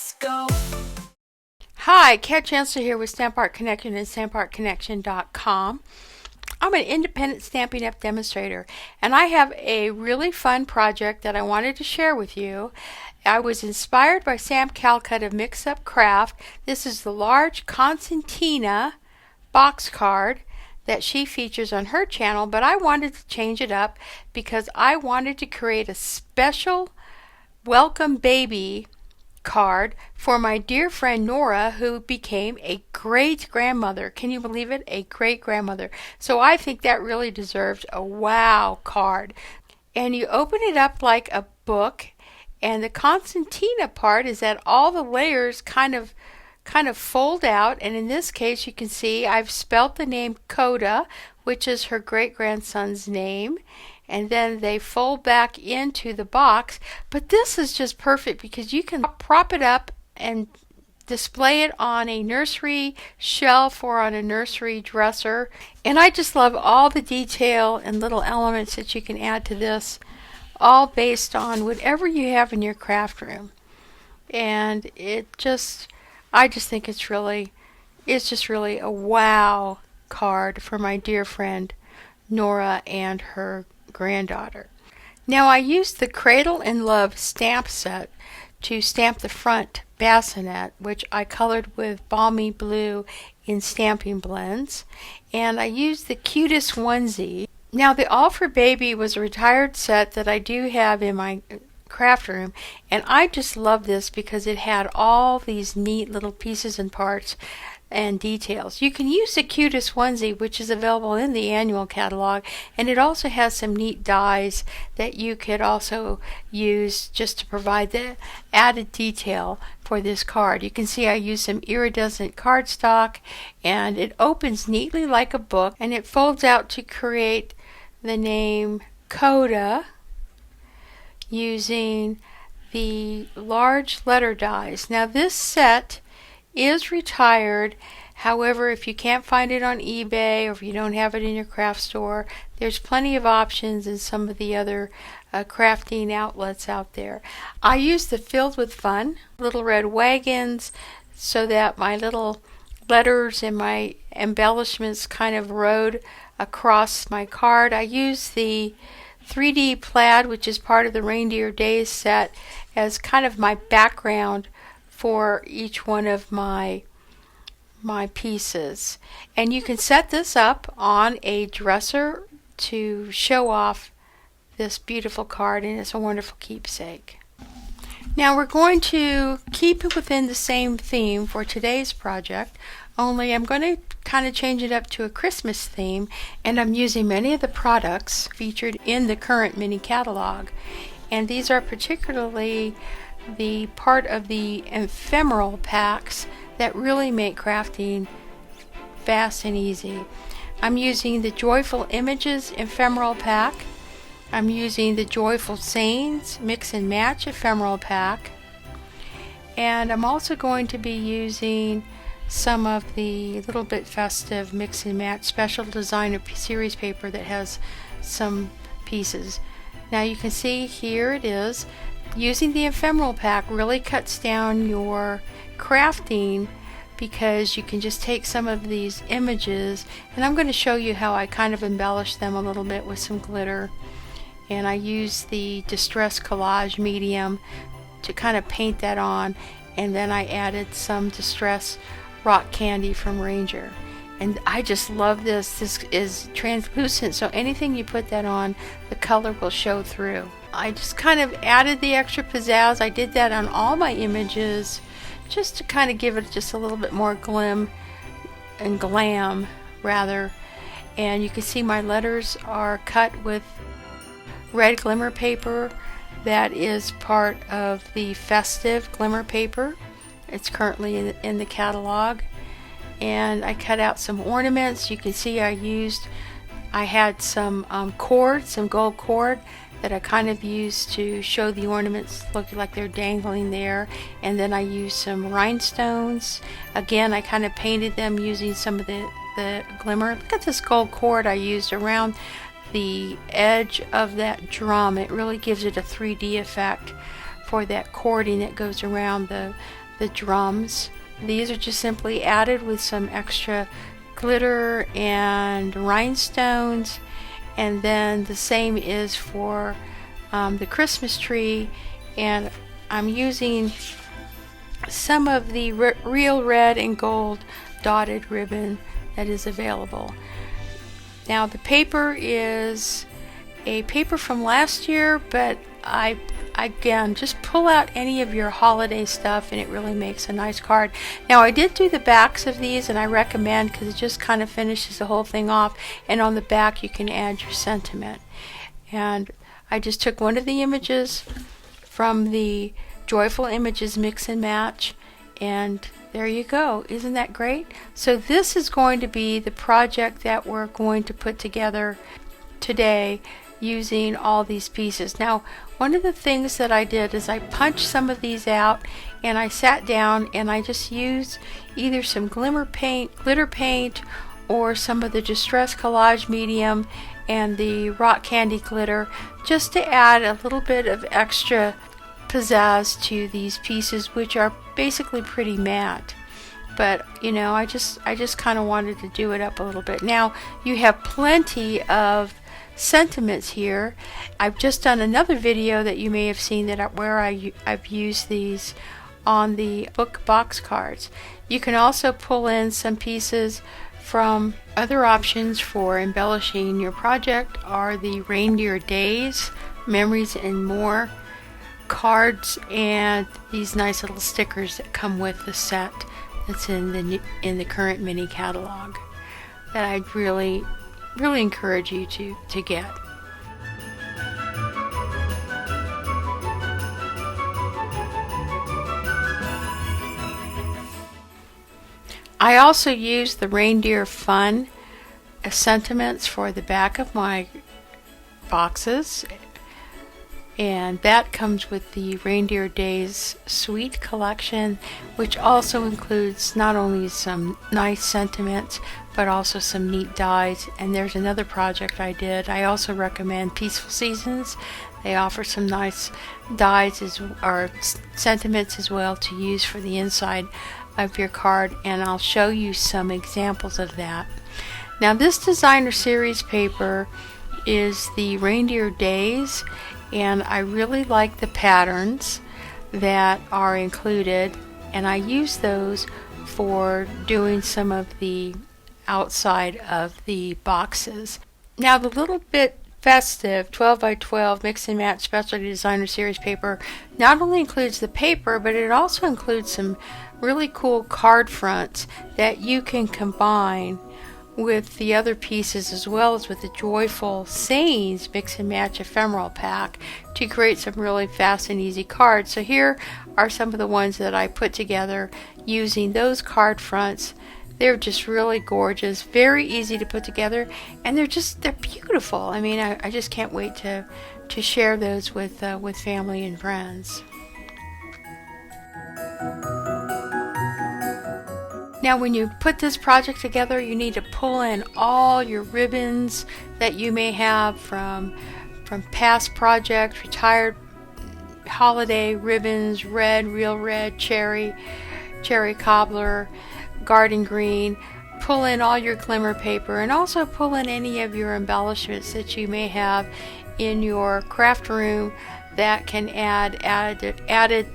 Let's go. Hi, Kat Chancellor here with Stamp Art Connection and StampArtConnection.com. I'm an independent Stampin' Up demonstrator, and I have a really fun project that I wanted to share with you. I was inspired by Sam Calcutt of Mix Up Craft. This is the Large Concertina Box Card that she features on her channel, but I wanted to change it up because I wanted to create a special welcome baby card for my dear friend Nora, who became a great grandmother. Can you believe it? A great grandmother. So I think that really deserves a wow card. And you open it up like a book, and the concertina part is that all the layers kind of fold out, and in this case you can see I've spelt the name Coda, which is her great grandson's name, and then they fold back into the box. But this is just perfect because you can prop it up and display it on a nursery shelf or on a nursery dresser. And I just love all the detail and little elements that you can add to this, all based on whatever you have in your craft room. And I just think it's just really a wow card for my dear friend Nora and her granddaughter. Now I used the Cradle and Love stamp set to stamp the front bassinet, which I colored with Balmy Blue in Stamping Blends, and I used the Cutest Onesie. Now the All for Baby was a retired set that I do have in my craft room, and I just love this because it had all these neat little pieces and parts and details. You can use the Cutest Onesie, which is available in the annual catalog, and it also has some neat dies that you could also use just to provide the added detail for this card. You can see I used some iridescent cardstock, and it opens neatly like a book, and it folds out to create the name Coda using the large letter dies. Now this set is retired. However, if you can't find it on eBay or if you don't have it in your craft store, there's plenty of options in some of the other crafting outlets out there. I use the Filled with Fun little red wagons so that my little letters and my embellishments kind of rode across my card. I use the 3D plaid, which is part of the Reindeer Days set, as kind of my background for each one of my pieces. And you can set this up on a dresser to show off this beautiful card, and it's a wonderful keepsake. Now we're going to keep it within the same theme for today's project, only I'm going to kind of change it up to a Christmas theme, and I'm using many of the products featured in the current mini catalog. And these are particularly the part of the ephemeral packs that really make crafting fast and easy. I'm using the Joyful Images ephemeral pack. I'm using the Joyful Sayings Mix and Match ephemeral pack. And I'm also going to be using some of the Little Bit Festive Mix and Match special designer series paper that has some pieces. Now you can see here it is. Using the ephemeral pack really cuts down your crafting because you can just take some of these images, and I'm going to show you how I kind of embellish them a little bit with some glitter. And I use the Distress Collage medium to kind of paint that on, and then I added some Distress Rock Candy from Ranger. And I just love this. This is translucent, so anything you put that on, the color will show through. I just kind of added the extra pizzazz. I did that on all my images just to kind of give it just a little bit more glam rather. And you can see my letters are cut with red glimmer paper that is part of the Festive glimmer paper. It's currently in the catalog. And I cut out some ornaments. You can see I had some cord, some gold cord that I kind of used to show the ornaments look like they're dangling there. And then I used some rhinestones. Again, I kind of painted them using some of the glimmer. Look at this gold cord I used around the edge of that drum. It really gives it a 3D effect for that cording that goes around the the drums. These are just simply added with some extra glitter and rhinestones, and then the same is for the Christmas tree, and I'm using some of the real red and gold dotted ribbon that is available. Now the paper is a paper from last year, but again, just pull out any of your holiday stuff and it really makes a nice card. Now I did do the backs of these, and I recommend, because it just kind of finishes the whole thing off, and on the back you can add your sentiment. And I just took one of the images from the Joyful Images Mix and Match, and there you go. Isn't that great? So this is going to be the project that we're going to put together today using all these pieces. Now, one of the things that I did is I punched some of these out, and I sat down and I just used either some glitter paint, or some of the Distress Collage Medium and the Rock Candy glitter, just to add a little bit of extra pizzazz to these pieces, which are basically pretty matte. But you know, I just kind of wanted to do it up a little bit. Now you have plenty of sentiments here. I've just done another video that you may have seen where I've used these on the book box cards. You can also pull in some pieces from other options for embellishing your project are the Reindeer Days, Memories and More cards, and these nice little stickers that come with the set that's in the current mini catalog that I'd really encourage you to get. I also use the Reindeer Fun sentiments for the back of my boxes, and that comes with the Reindeer Days Sweet collection, which also includes not only some nice sentiments but also some neat dies. And there's another project I did. I also recommend Peaceful Seasons. They offer some nice dies or sentiments as well to use for the inside of your card, and I'll show you some examples of that. Now this designer series paper is the Reindeer Days, and I really like the patterns that are included, and I use those for doing some of the outside of the boxes. Now the little bit Festive 12 by 12 Mix and Match Specialty Designer Series paper not only includes the paper, but it also includes some really cool card fronts that you can combine with the other pieces, as well as with the Joyful Sayings Mix and Match Ephemeral Pack, to create some really fast and easy cards. So here are some of the ones that I put together using those card fronts. They're just really gorgeous, very easy to put together, and they're beautiful. I mean, I just can't wait to share those with family and friends. Now when you put this project together, you need to pull in all your ribbons that you may have from past projects, retired holiday ribbons, red, real red, cherry cobbler, garden green. Pull in all your glimmer paper, and also pull in any of your embellishments that you may have in your craft room that can add added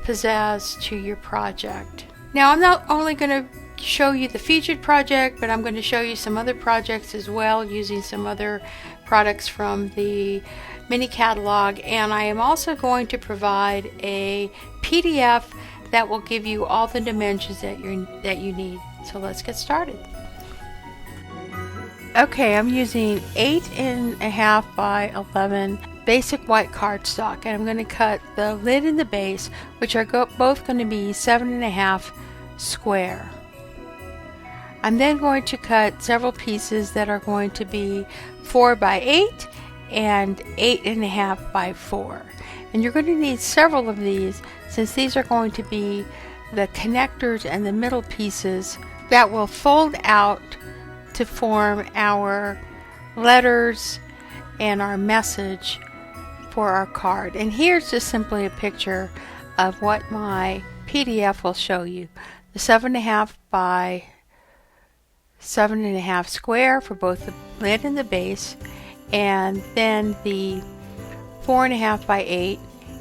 pizzazz to your project. Now I'm not only going to show you the featured project, but I'm going to show you some other projects as well, using some other products from the mini catalog, and I am also going to provide a PDF that will give you all the dimensions that you need. So let's get started. Okay, I'm using 8.5 by 11 basic white cardstock, and I'm going to cut the lid and the base, which are both going to be 7.5 square. I'm then going to cut several pieces that are going to be 4 by 8 and 8.5 by 4. And you're going to need several of these, since these are going to be the connectors and the middle pieces that will fold out to form our letters and our message for our card. And here's just simply a picture of what my PDF will show you the 7.5 by 7.5 square for both the lid and the base, and then the 4.5 by 8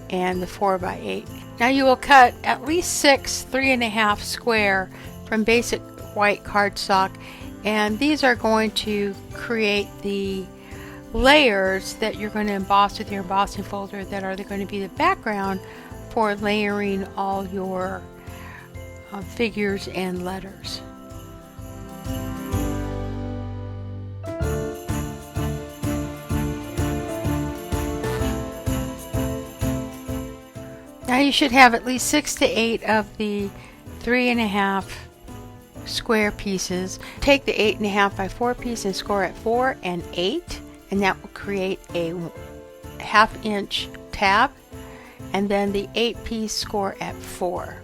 and the 4 by 8. Now you will cut at least 6 3.5 square from basic white cardstock, and these are going to create the layers that you're going to emboss with your embossing folder that are going to be the background for layering all your figures and letters. Now you should have at least 6 to 8 of the 3.5 square pieces. Take the 8.5 by 4 piece and score at 4 and 8, and that will create a 1/2 inch tab, and then the 8 piece score at 4.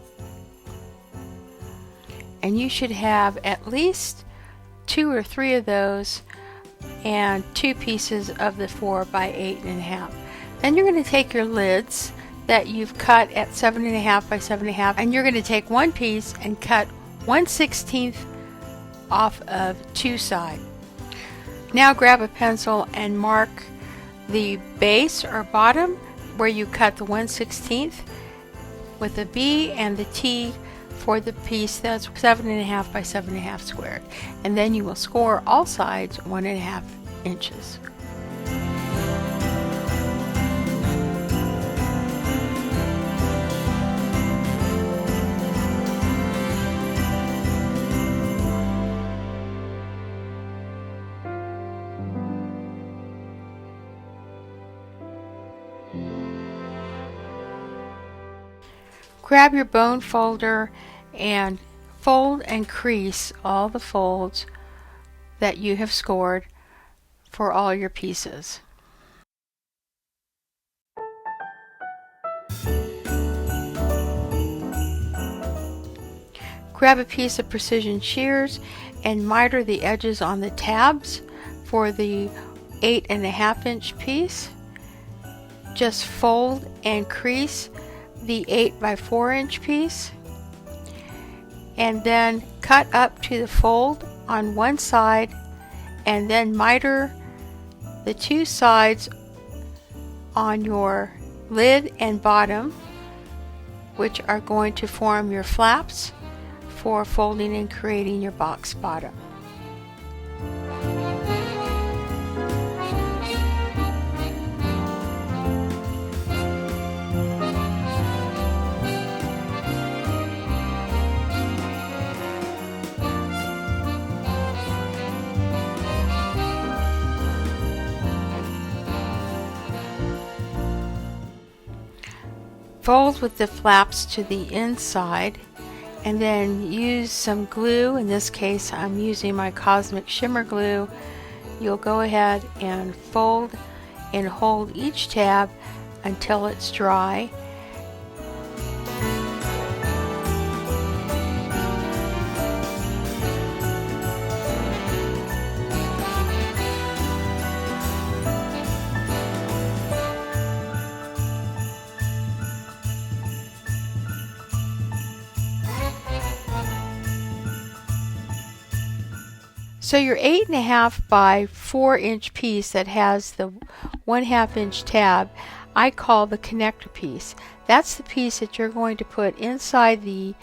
And you should have at least 2 or 3 of those and 2 pieces of the 4 by 8.5. Then you're going to take your lids that you've cut at 7.5 by 7.5, and you're going to take one piece and cut 1/16 off of 2 sides. Now grab a pencil and mark the base or bottom where you cut the 1/16 with the B and the T for the piece that's 7.5 by 7.5 squared, and then you will score all sides 1.5 inches. Grab your bone folder and fold and crease all the folds that you have scored for all your pieces. Grab a piece of precision shears and miter the edges on the tabs for the 8.5 inch piece. Just fold and crease the 8 by 4 inch piece, and then cut up to the fold on one side, and then miter the 2 sides on your lid and bottom, which are going to form your flaps for folding and creating your box bottom. Fold with the flaps to the inside, and then use some glue. In this case, I'm using my Cosmic Shimmer glue. You'll go ahead and fold and hold each tab until it's dry. So your 8.5 by 4 inch piece that has the 1/2 inch tab, I call the connector piece. That's the piece that you're going to put inside the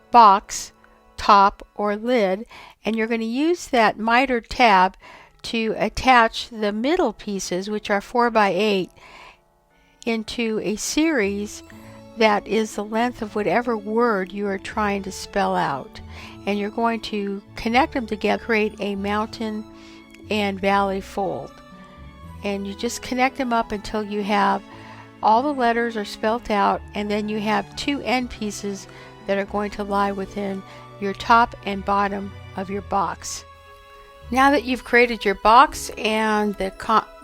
box top or lid, and you're going to use that mitered tab to attach the middle pieces, which are 4 by 8, into a series that is the length of whatever word you are trying to spell out. And you're going to connect them together, create a mountain and valley fold. And you just connect them up until you have all the letters are spelt out, and then you have 2 end pieces that are going to lie within your top and bottom of your box. Now that you've created your box and the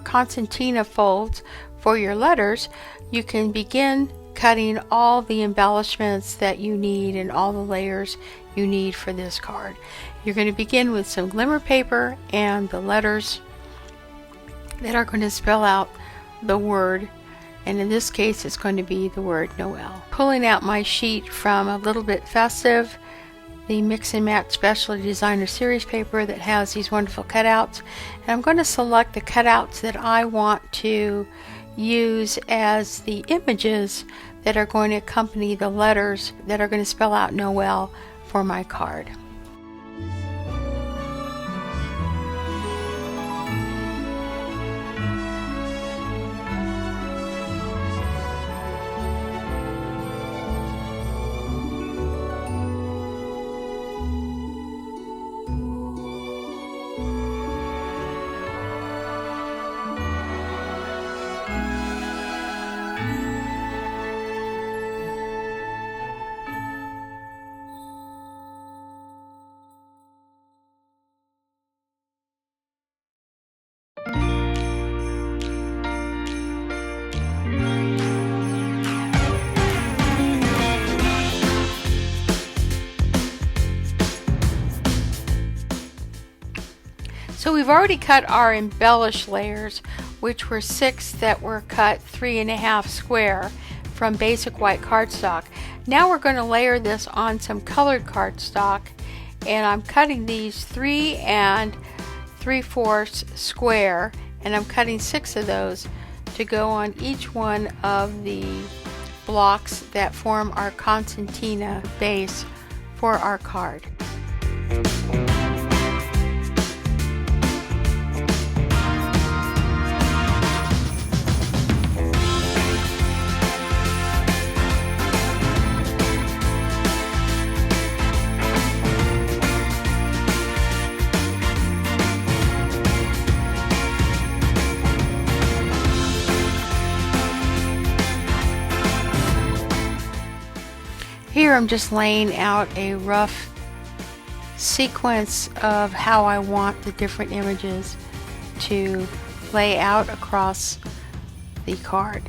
concertina folds for your letters, you can begin cutting all the embellishments that you need and all the layers you need for this card. You're going to begin with some glimmer paper and the letters that are going to spell out the word and in this case it's going to be the word Noel. Pulling out my sheet from A Little Bit Festive, the Mix and Match Specialty Designer Series paper that has these wonderful cutouts, and I'm going to select the cutouts that I want to use as the images that are going to accompany the letters that are going to spell out Noel for my card. So we've already cut our embellish layers, which were 6 that were cut 3.5 square from basic white cardstock. Now we're going to layer this on some colored cardstock, and I'm cutting these 3 3/4 square, and I'm cutting 6 of those to go on each one of the blocks that form our concertina base for our card. Here I'm just laying out a rough sequence of how I want the different images to lay out across the card.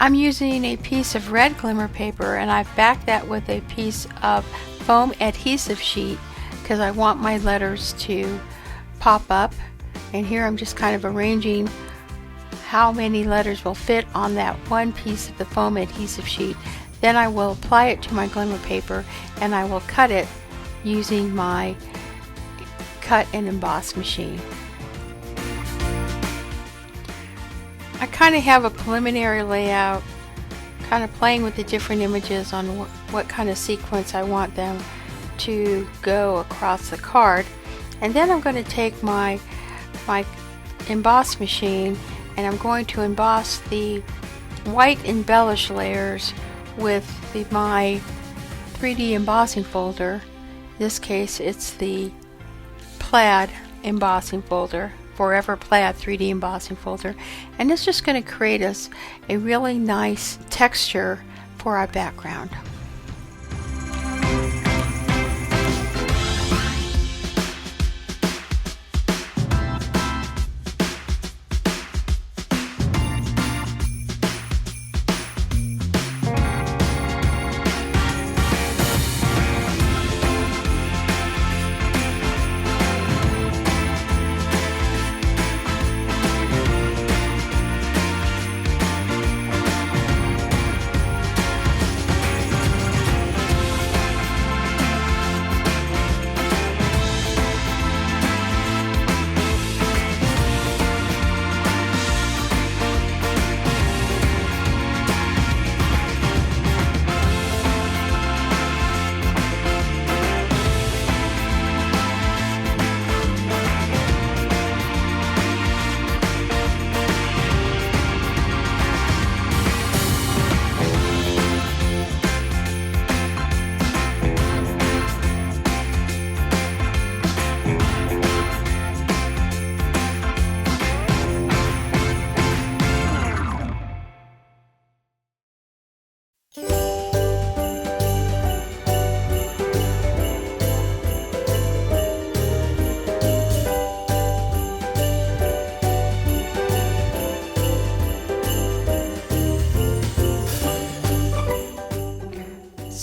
I'm using a piece of red glimmer paper, and I've backed that with a piece of foam adhesive sheet because I want my letters to pop up. And here I'm just kind of arranging how many letters will fit on that one piece of the foam adhesive sheet. Then I will apply it to my glimmer paper, and I will cut it using my cut and emboss machine. I kind of have a preliminary layout, kind of playing with the different images on what kind of sequence I want them to go across the card. And then I'm going to take my emboss machine, and I'm going to emboss the white embellish layers with my 3D embossing folder. In this case it's the plaid embossing folder, Forever Plaid 3D embossing folder, and it's just going to create us a really nice texture for our background.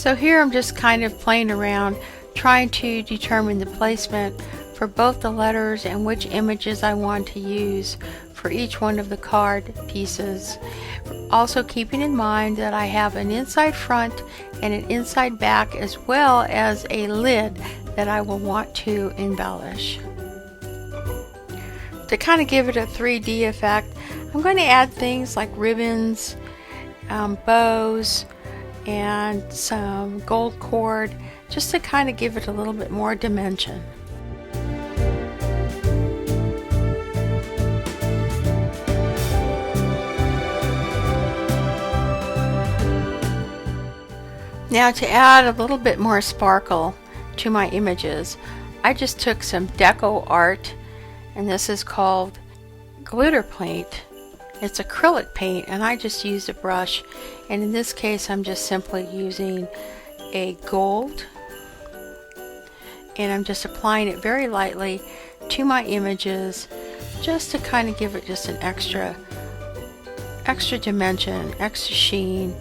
So here I'm just kind of playing around, trying to determine the placement for both the letters and which images I want to use for each one of the card pieces. Also keeping in mind that I have an inside front and an inside back, as well as a lid that I will want to embellish. To kind of give it a 3D effect, I'm going to add things like ribbons, bows, and some gold cord, just to kind of give it a little bit more dimension. Now, to add a little bit more sparkle to my images, I just took some deco art, and this is called glitter paint. It's acrylic paint, and I just used a brush, and in this case I'm just simply using a gold, and I'm just applying it very lightly to my images, just to kind of give it just an extra dimension, extra sheen.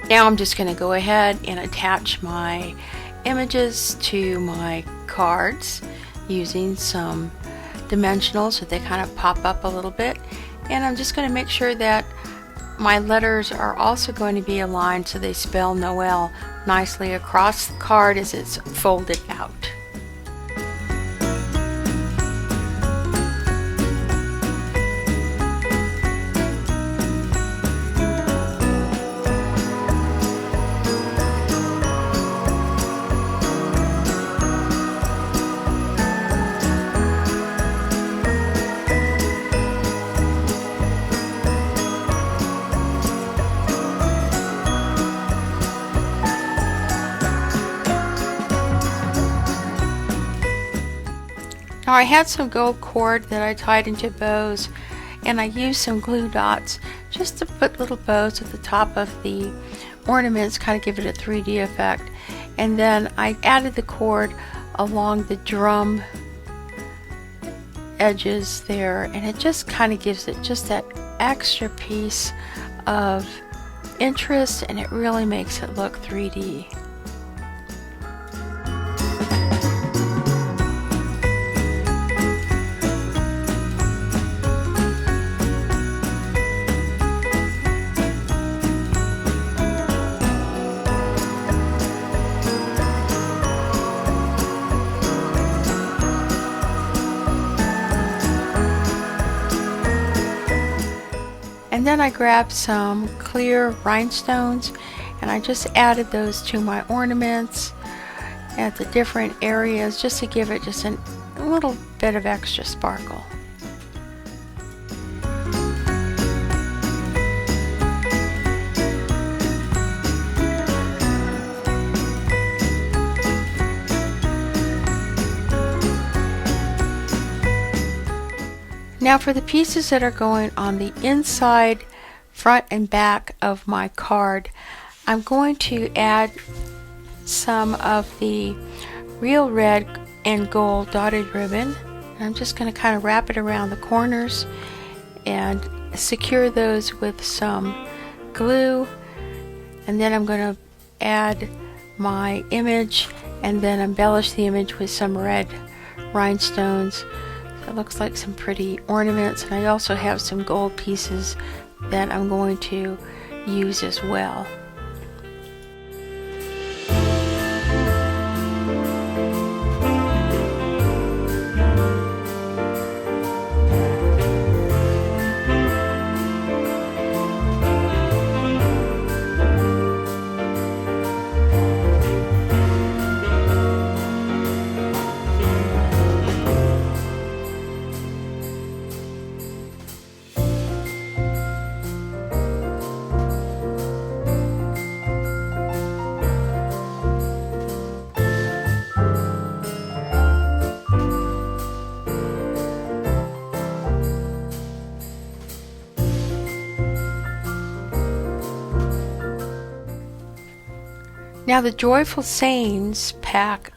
Now I'm just going to go ahead and attach my images to my cards using some dimensionals so they kind of pop up a little bit, and I'm just going to make sure that my letters are also going to be aligned so they spell Noel nicely across the card as it's folded out. Now I had some gold cord that I tied into bows, and I used some glue dots just to put little bows at the top of the ornaments, kind of give it a 3D effect. And then I added the cord along the drum edges there, and it just kind of gives it just that extra piece of interest, and it really makes it look 3D. And then I grabbed some clear rhinestones, and I just added those to my ornaments at the different areas, just to give it just a little bit of extra sparkle. Now for the pieces that are going on the inside, front and back of my card, I'm going to add some of the real red and gold dotted ribbon. I'm just going to kind of wrap it around the corners and secure those with some glue, and then I'm going to add my image and then embellish the image with some red rhinestones. It looks like some pretty ornaments, and I also have some gold pieces that I'm going to use as well. Now the Joyful Sayings pack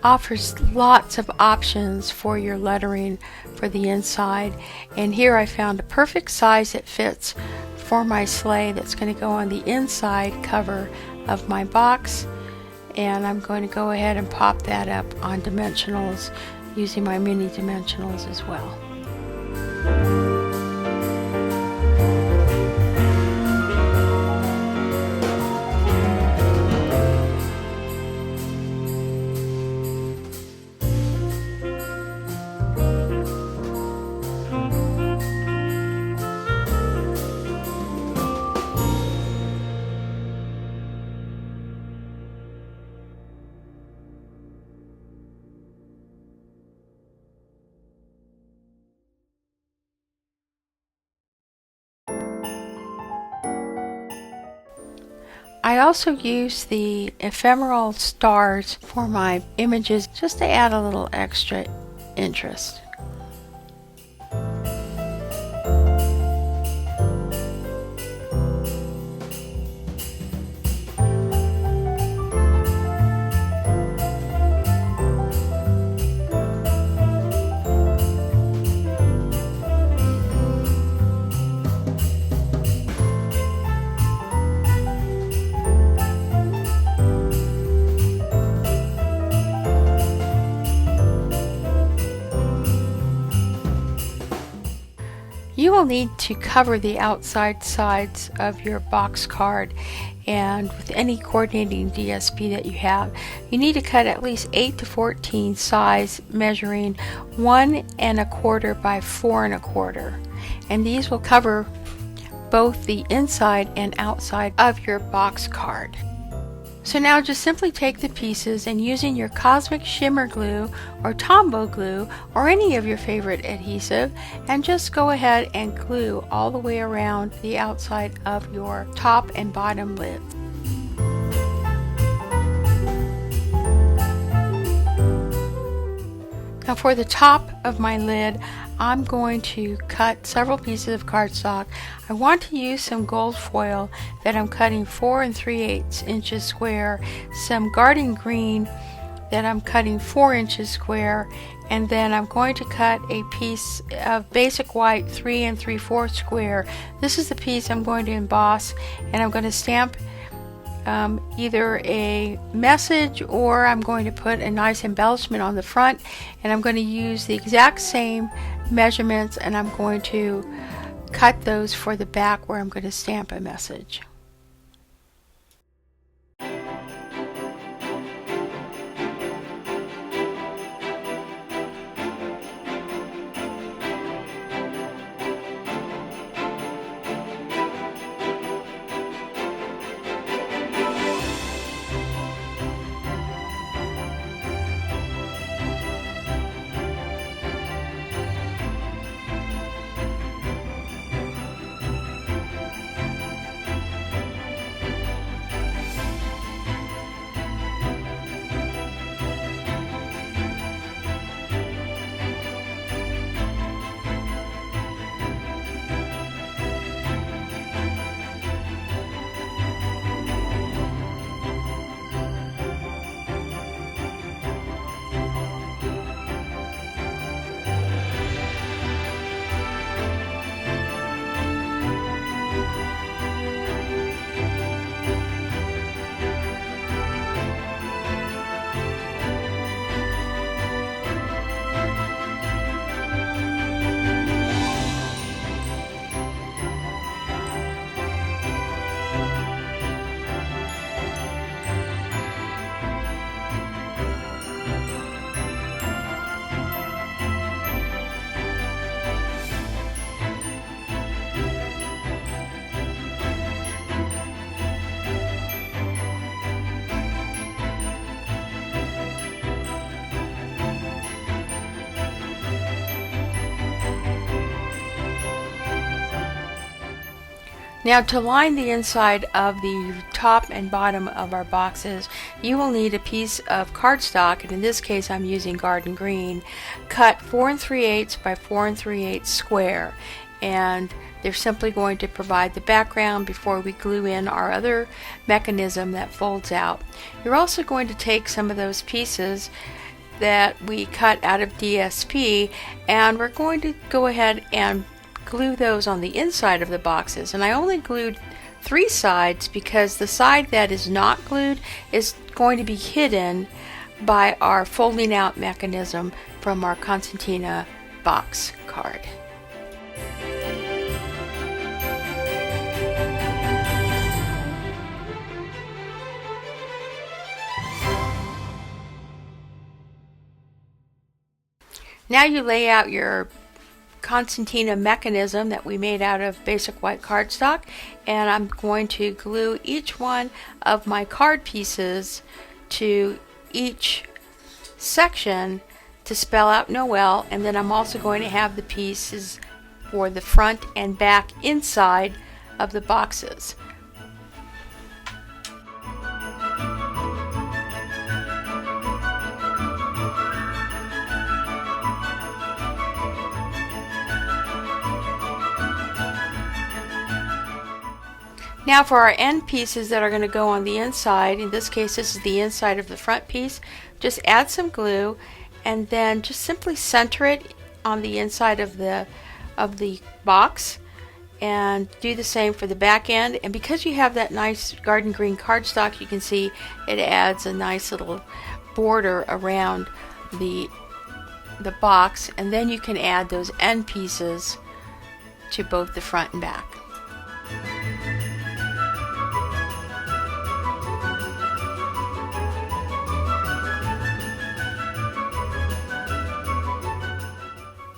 offers lots of options for your lettering for the inside, and here I found a perfect size that fits for my sleigh that's going to go on the inside cover of my box, and I'm going to go ahead and pop that up on dimensionals using my mini dimensionals as well. I also use the ephemeral stars for my images just to add a little extra interest. You will need to cover the outside sides of your box card, and with any coordinating DSP that you have, you need to cut at least 8 to 14 size measuring 1 1/4 by 4 1/4, and these will cover both the inside and outside of your box card. So now just simply take the pieces and using your Cosmic Shimmer Glue or Tombow Glue or any of your favorite adhesive, and just go ahead and glue all the way around the outside of your top and bottom lid. Now for the top of my lid, I'm going to cut several pieces of cardstock. I want to use some gold foil that I'm cutting 4 3/8 inches square, some garden green that I'm cutting 4 inches square, and then I'm going to cut a piece of basic white 3 3/4 square. This is the piece I'm going to emboss, and I'm going to stamp either a message, or I'm going to put a nice embellishment on the front, and I'm going to use the exact same measurements, and I'm going to cut those for the back where I'm going to stamp a message. Now to line the inside of the top and bottom of our boxes, you will need a piece of cardstock, and in this case I'm using garden green, cut 4 3/8 by 4 3/8 square, and They're simply going to provide the background before we glue in our other mechanism that folds out. You're also going to take some of those pieces that we cut out of DSP, and we're going to go ahead and glue those on the inside of the boxes. And I only glued 3 sides because the side that is not glued is going to be hidden by our folding out mechanism from our Concertina box card. Now you lay out your Concertina mechanism that we made out of basic white cardstock, and I'm going to glue each one of my card pieces to each section to spell out Noel, and then I'm also going to have the pieces for the front and back inside of the boxes. Now for our end pieces that are going to go on the inside, in this case this is the inside of the front piece, just add some glue and then just simply center it on the inside of the box, and do the same for the back end. And because you have that nice garden green cardstock, you can see it adds a nice little border around the box, and then you can add those end pieces to both the front and back.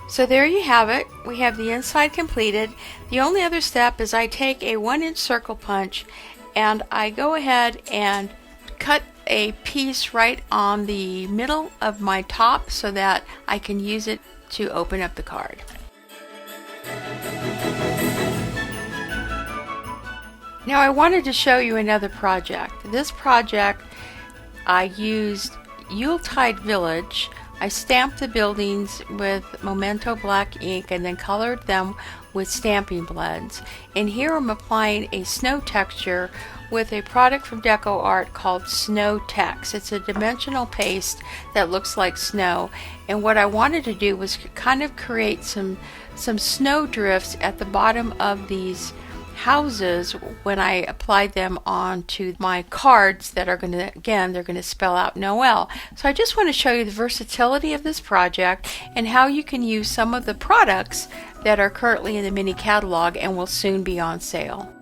So there you have it. We have the inside completed. The only other step is I take a 1-inch circle punch and I go ahead and cut a piece right on the middle of my top so that I can use it to open up the card. Now I wanted to show you another project. This project I used Yuletide Village. I stamped the buildings with Memento black ink and then colored them with stamping blends. And here I'm applying a snow texture with a product from Deco Art called Snow Tex. It's a dimensional paste that looks like snow. And what I wanted to do was kind of create some snow drifts at the bottom of these houses when I applied them onto my cards that are going to, again, they're going to spell out Noel. So I just want to show you the versatility of this project and how you can use some of the products that are currently in the mini catalog and will soon be on sale.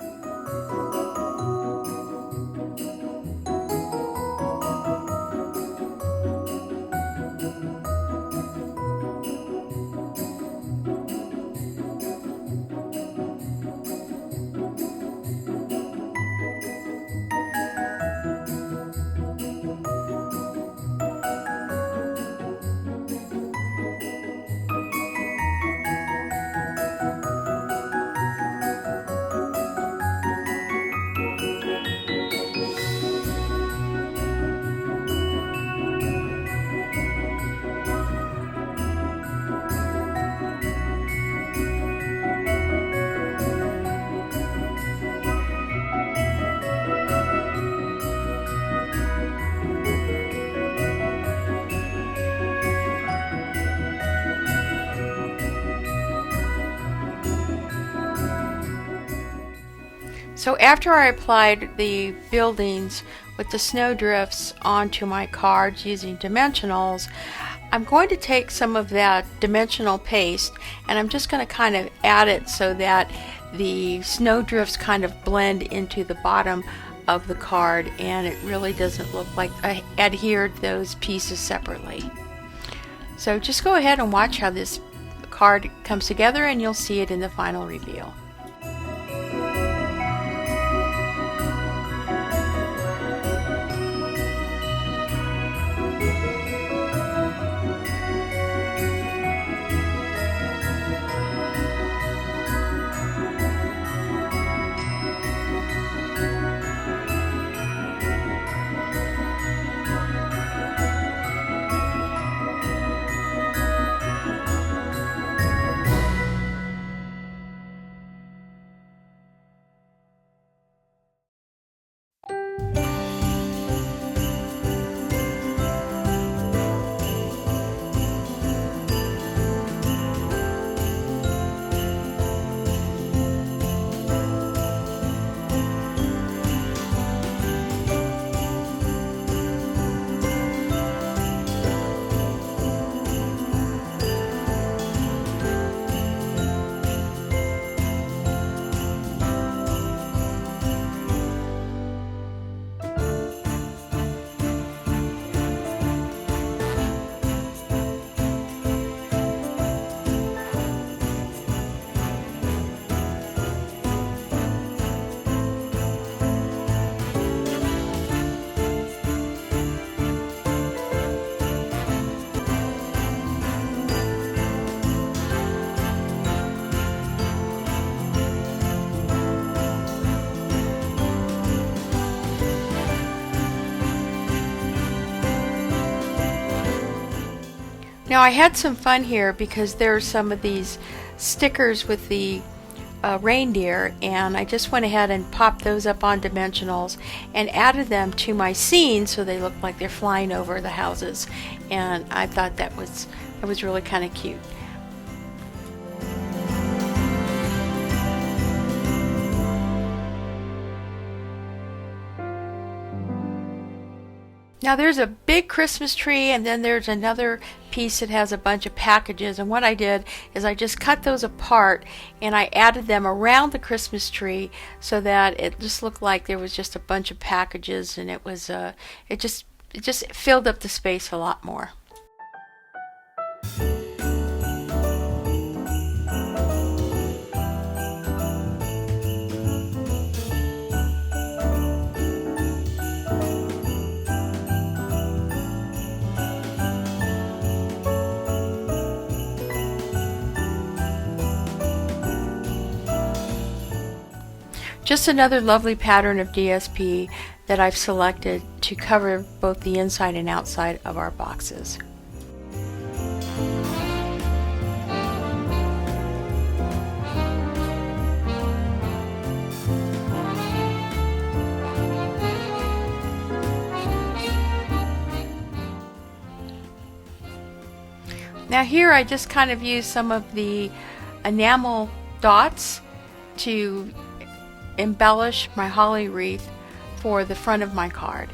So after I applied the buildings with the snow drifts onto my cards using dimensionals, I'm going to take some of that dimensional paste and I'm just going to kind of add it so that the snow drifts kind of blend into the bottom of the card and it really doesn't look like I adhered those pieces separately. So just go ahead and watch how this card comes together and you'll see it in the final reveal. Now I had some fun here because there's some of these stickers with the reindeer, and I just went ahead and popped those up on dimensionals and added them to my scene so they look like they're flying over the houses, and I thought that was really kind of cute. Now there's a big Christmas tree, and then there's another piece that has a bunch of packages, and what I did is I just cut those apart and I added them around the Christmas tree so that it just looked like there was just a bunch of packages, and it was it just filled up the space a lot more. Just another lovely pattern of DSP that I've selected to cover both the inside and outside of our boxes. Now here I just kind of use some of the enamel dots to embellish my holly wreath for the front of my card.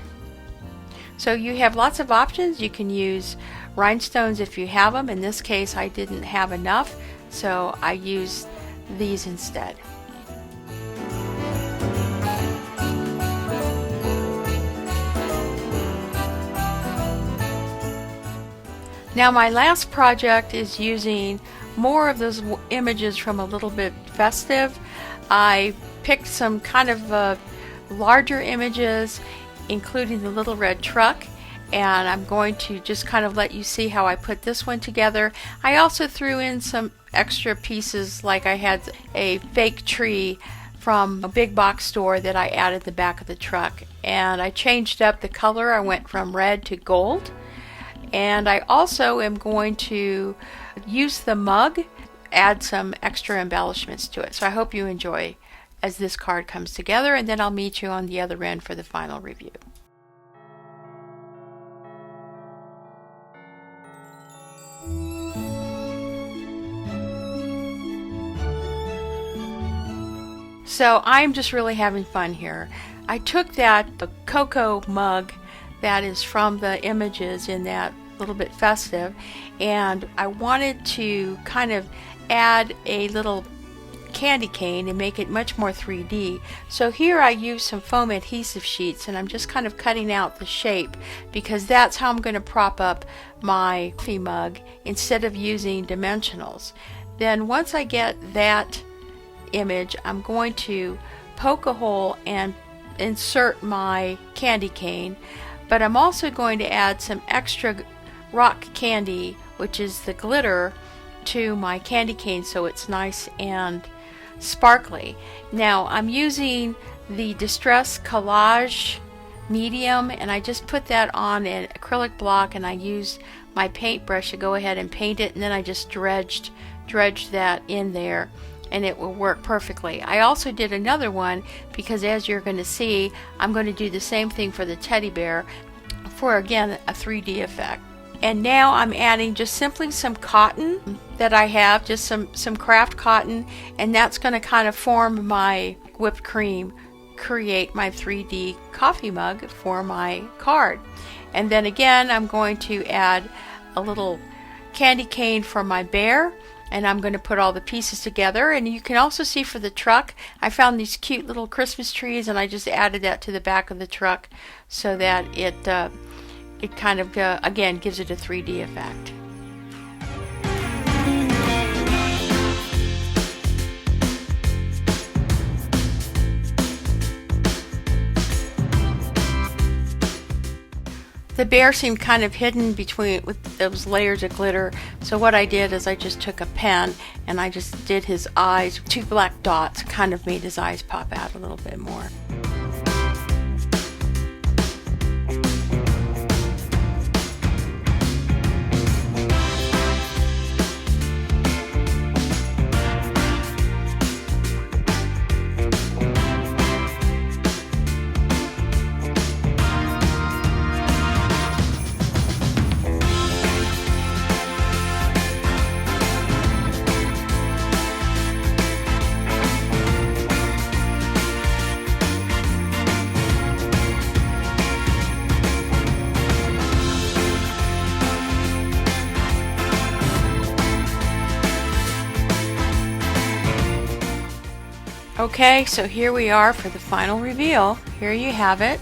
So you have lots of options. You can use rhinestones if you have them. In this case I didn't have enough, so I used these instead. Now my last project is using more of those images from A Little Bit Festive. I picked some kind of larger images, including the little red truck, and I'm going to just kind of let you see how I put this one together. I also threw in some extra pieces, like I had a fake tree from a big box store that I added the back of the truck, and I changed up the color. I went from red to gold, and I also am going to use the mug, add some extra embellishments to it. So I hope you enjoy as this card comes together, and then I'll meet you on the other end for the final review. So I'm just really having fun here. I took the cocoa mug that is from the images in that Little Bit Festive, and I wanted to kind of add a little candy cane and make it much more 3D. So here I use some foam adhesive sheets, and I'm just kind of cutting out the shape because that's how I'm going to prop up my coffee mug instead of using dimensionals. Then once I get that image, I'm going to poke a hole and insert my candy cane, but I'm also going to add some extra rock candy, which is the glitter, to my candy cane so it's nice and sparkly. Now I'm using the Distress Collage medium, and I just put that on an acrylic block, and I used my paintbrush to go ahead and paint it, and then I just dredged that in there, and it will work perfectly. I also did another one because, as you're going to see, I'm going to do the same thing for the teddy bear for, again, a 3D effect. And now I'm adding just simply some cotton that I have, just some craft cotton, and that's going to kind of form my whipped cream, create my 3D coffee mug for my card. And then again, I'm going to add a little candy cane for my bear, and I'm going to put all the pieces together. And you can also see for the truck, I found these cute little Christmas trees, and I just added that to the back of the truck so that it kind of, again, gives it a 3D effect. The bear seemed kind of hidden with those layers of glitter, so what I did is I just took a pen and I just did his eyes. 2 black dots kind of made his eyes pop out a little bit more. Okay, so here we are for the final reveal. Here you have it.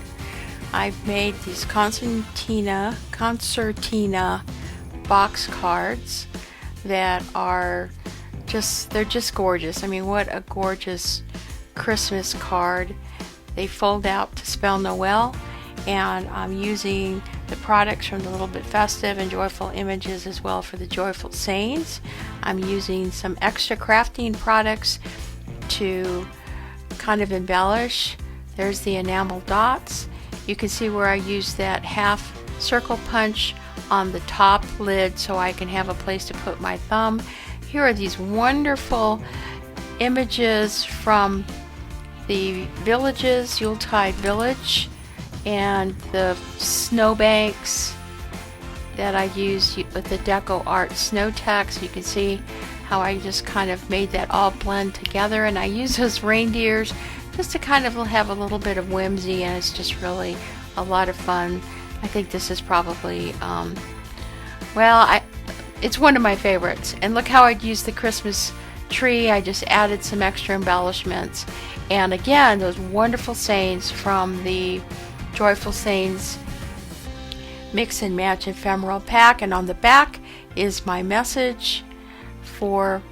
I've made these concertina box cards that are they're just gorgeous. I mean, what a gorgeous Christmas card. They fold out to spell Noel, and I'm using the products from the Little Bit Festive and Joyful Images as well for the Joyful Sayings. I'm using some extra crafting products to kind of embellish. There's the enamel dots. You can see where I use that half circle punch on the top lid so I can have a place to put my thumb. Here are these wonderful images from the villages, Yuletide Village, and the snowbanks that I use with the Deco Art Snow Text. You can see how I just kind of made that all blend together, and I use those reindeers just to kind of have a little bit of whimsy, and it's just really a lot of fun. I think this is probably it's one of my favorites. And look how I'd used the Christmas tree. I just added some extra embellishments, and again those wonderful sayings from the Joyful Sayings Mix and Match ephemeral pack, and on the back is my message for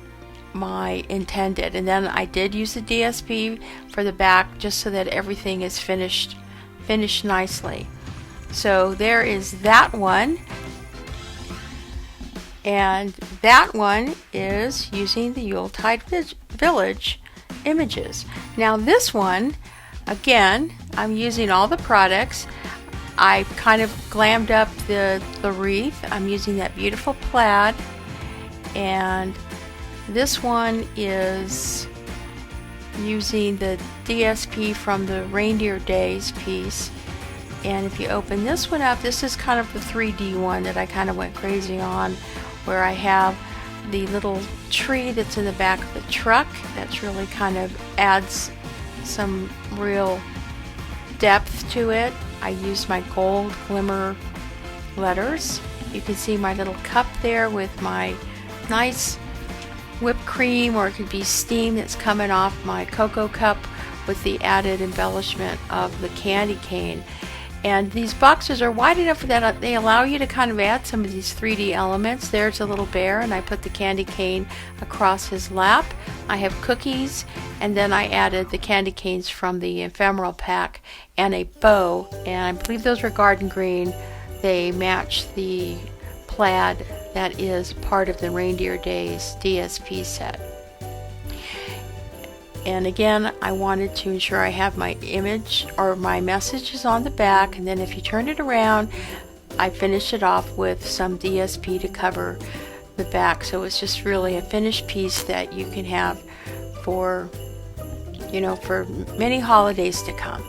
my intended. And then I did use the DSP for the back just so that everything is finished nicely. So there is that one, and that one is using the Yuletide Village images. Now this one, again, I'm using all the products. I kind of glammed up the wreath. I'm using that beautiful plaid, and this one is using the DSP from the Reindeer Days piece. And if you open this one up, this is kind of the 3D one that I kind of went crazy on, where I have the little tree that's in the back of the truck. That's really kind of adds some real depth to it. I used my gold glimmer letters. You can see my little cup there with my nice whipped cream, or it could be steam that's coming off my cocoa cup with the added embellishment of the candy cane. And these boxes are wide enough that they allow you to kind of add some of these 3D elements. There's a little bear, and I put the candy cane across his lap. I have cookies, and then I added the candy canes from the ephemeral pack and a bow, and I believe those were garden green. They match the plaid that is part of the Reindeer Days DSP set. And again, I wanted to ensure I have my image or my messages on the back, and then if you turn it around, I finished it off with some DSP to cover the back. So it's just really a finished piece that you can have for, for many holidays to come.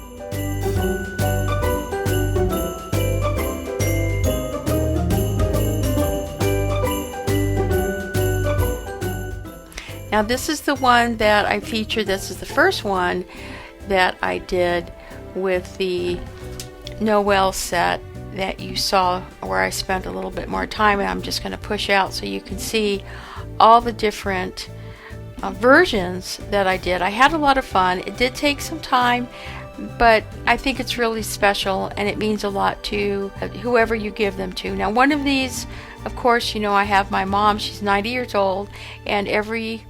Now this is the one that I featured. This is the first one that I did with the Noel set that you saw, where I spent a little bit more time, and I'm just going to push out so you can see all the different versions that I did. I had a lot of fun. It did take some time, but I think it's really special, and it means a lot to whoever you give them to. Now one of these, of course, I have my mom. She's 90 years old, and every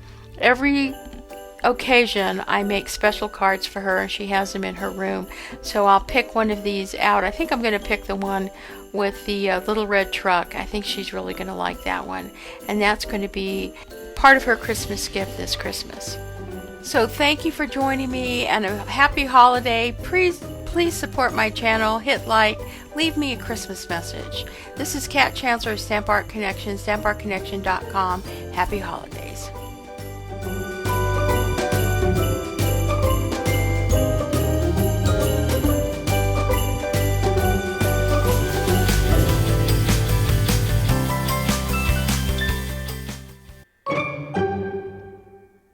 occasion I make special cards for her, and she has them in her room. So I'll pick one of these out. I think I'm going to pick the one with the little red truck. I think she's really going to like that one, and that's going to be part of her Christmas gift this Christmas. So thank you for joining me, and a happy holiday. Please support my channel, hit like, leave me a Christmas message. This is Kat Chancellor of Stamp Art Connection, stampartconnection.com. Happy holidays.